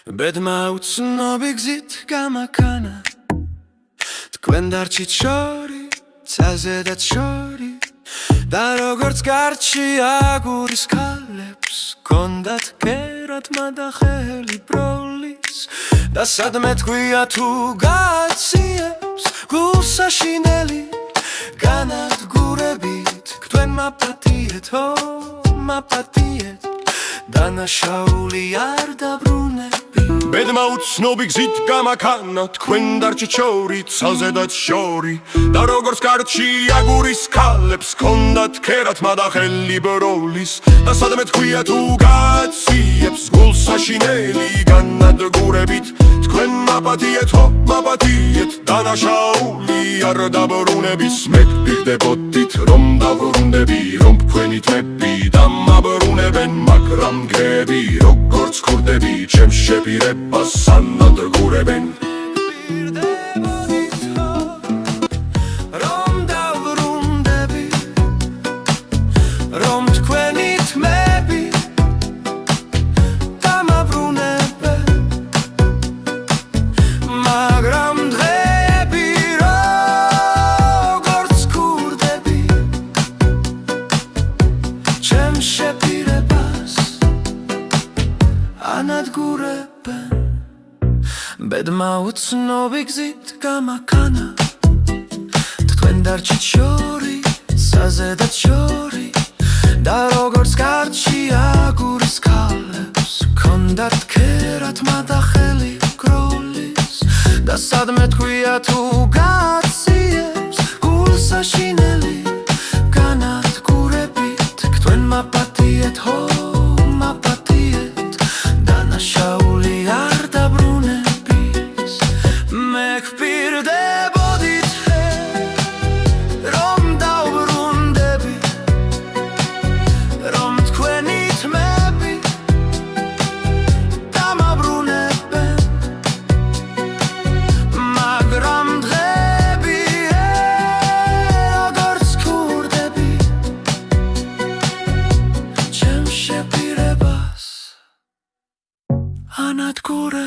ბედმა უცნობი გზით გამაქანა თქვენ დარჩით შორი ცაზედაც შორი და როგორც გარჩი აგურის ქალებს გონდათ კერათმა და ხელი ბროლის და სადმე თქვია თუ გაციებს გულსაშინელი განადგურებით თქვენ მაპატიეთო მაპატიეთ დანაშაული არ დაბრუნები ბედმა უცნობი გზით გამაქანა თქვენ დარჩით შორი ცალზედაც შორი და როგორც გარჩი აგურის ქალებს გონდათ კერათმა და ხელი ბროლის და სადმე თქვია თუ გაციებს გულსაშინელი განადგურებით თქვენ მაპატიეთო მაპატიეთ დანაშაული არ დაბრუნების მე გპირდებოდით რომ დაბრუნდები რომ თქვენი თმები დამაბრუნებენ მაგრამ გები როგორც ქურდები ჩემს შეპირებას ანადგურებენ რომ დაბრუნდები რომ თქვენი თმები დამაბრუნებენ მაგრამ დღეები როგორც ქურდები ჩემს შეპირებას ანადგურებენ ბედმა უცნობი გზით გამაქანა თქვენ დარჩით შორი ცაზედაც შორი და როგორც გარჩი აგურის ქალებს გონდათ კერათმა და ხელი გროლის და სადმე თქვია თუ გაციებს გულსაშინელი განადგურებით თქვენ მაპატიეთო მაპატიეთ დანაშაული არ დაბრუნების მე გპირდებოდით რომ დავბრუნდები რომ თქვენი თმები დამაბრუნებენ მაგრამ დღეები როგორც ქურდები ჩემს შეპირებას ანადგურებენ